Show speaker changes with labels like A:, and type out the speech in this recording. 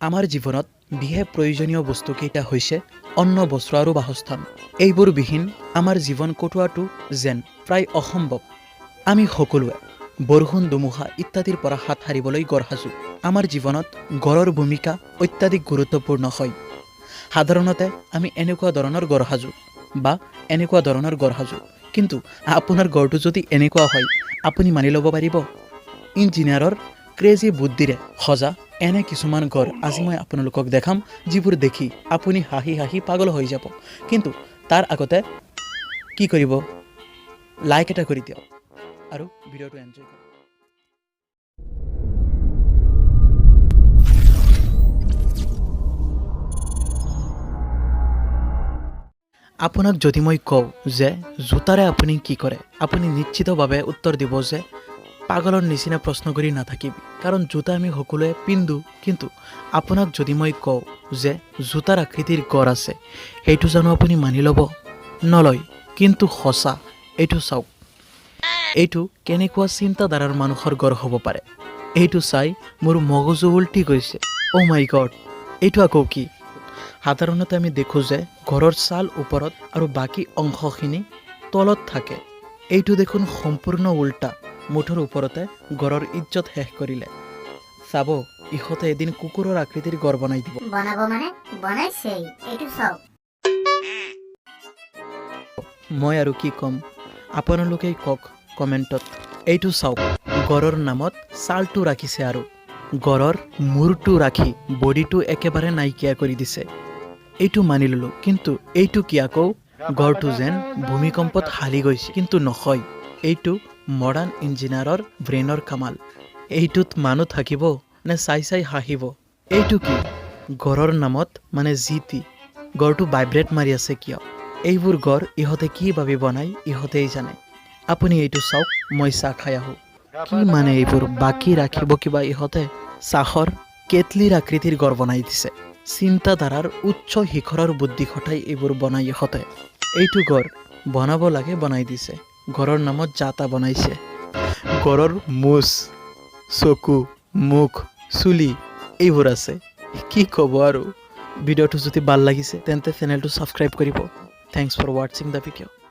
A: আমাৰ জীৱনত বিশেষ প্ৰয়োজনীয় বস্তুকেইটা হৈছে অন্ন বস্ত্ৰ আৰু বাসস্থান। এইবোৰ বিহীন আমাৰ জীৱন কটোৱাটো যেন প্ৰায় অসম্ভৱ। আমি সকলোৱে বৰষুণ ধুমুহা ইত্যাদিৰ পৰা হাত সাৰিবলৈ গড় সাজো। আমাৰ জীৱনত গড়ৰ ভূমিকা অত্যাধিক গুৰুত্বপূৰ্ণ হয়। সাধাৰণতে আমি এনেকুৱা ধৰণৰ গড় সাজো বা এনেকুৱা ধৰণৰ গড় সাজো, কিন্তু আপোনাৰ গড়টো যদি এনেকুৱা হয় আপুনি মানি ল'ব পাৰিব? ইঞ্জিনিয়াৰৰ ক্ৰেজি বুদ্ধিৰে সজা এনে কিছুমান গড় আজি মই আপোনালোকক দেখাম, যিবোৰ দেখি আপুনি হাঁহি হাঁহি পাগল হৈ যাব। কিন্তু তাৰ আগতে কি কৰিব, লাইক এটা কৰি দিয়ক আৰু ভিডিঅ'টো এনজয় কৰক। আপোনাক যদি মই কওঁ যে জোতাৰে আপুনি কি কৰে, আপুনি নিশ্চিতভাৱে উত্তৰ দিব যে পাগলৰ নিচিনা প্ৰশ্ন কৰি নাথাকিবি, কাৰণ জোতা আমি সকলোৱে পিন্ধো। কিন্তু আপোনাক যদি মই কওঁ যে জোতাৰ আকৃতিৰ গড় আছে, সেইটো জানো আপুনি মানি ল'ব? নলয়, কিন্তু সঁচা। এইটো চাওক, এইটো কেনেকুৱা চিন্তাধাৰাৰ মানুহৰ গড় হ'ব পাৰে। এইটো চাই মোৰ মগজু উল্টি গৈছে। অ' মাই গড, এইটো আকৌ কি? সাধাৰণতে আমি দেখোঁ যে ঘৰৰ ছাল ওপৰত আৰু বাকী অংশখিনি তলত থাকে। এইটো দেখোন সম্পূৰ্ণ উল্টা। মুঠৰ ওপৰতে গড়ৰ ইজ্জত শেষ কৰিলে। চাব, ইহঁতে এদিন কুকুৰৰ আকৃতিৰ গড় বনাই দিব।
B: বনাব মানে বনাইছেই, এইটো চাওক।
A: মই আৰু কি ক'ম, আপোনালোকেই কওক কমেণ্টত। এইটো চাওক, গড়ৰ নামত ছালটো ৰাখিছে আৰু গড়ৰ মূৰটো ৰাখি বডিটো একেবাৰে নাইকিয়া কৰি দিছে। এইটো মানি ল'লোঁ, কিন্তু এইটো কি আকৌ? গড়টো যেন ভূমিকম্পত হালি গৈছে, কিন্তু নহয়, এইটো মডাৰ্ণ ইঞ্জিনিয়াৰৰ ব্ৰেইনৰ কামাল। এইটোত মানুহ থাকিব নে চাই চাই হাঁহিব? এইটো কি? গড়ৰ নামত মানে যি টি। গড়টো ভাইব্ৰেট মাৰি আছে কিয়? এইবোৰ গড় ইহঁতে কি ভাবি বনাই ইহঁতেই জানে। আপুনি এইটো চাওক, মই চাহ খাই আহোঁ। কি মানে এইবোৰ বাকী ৰাখিব কিবা ইহঁতে? চাহৰ কেটলিৰ আকৃতিৰ গড় বনাই দিছে। চিন্তাধাৰাৰ উচ্চ শিখৰৰ বুদ্ধি খটাই এইবোৰ বনাই ইহঁতে। এইটো গড় বনাব লাগে বনাই দিছে, গড়ৰ নামত যা তা বনাইছে। গড়ৰ মুচ, চকু, মুখ, চুলি এইবোৰ আছে। কি ক'ব আৰু? ভিডিঅ'টো যদি ভাল লাগিছে তেন্তে চেনেলটো ছাবস্ক্ৰাইব কৰিব। থেংকছ ফৰ ৱাটছিং দ্য ভিডিঅ'।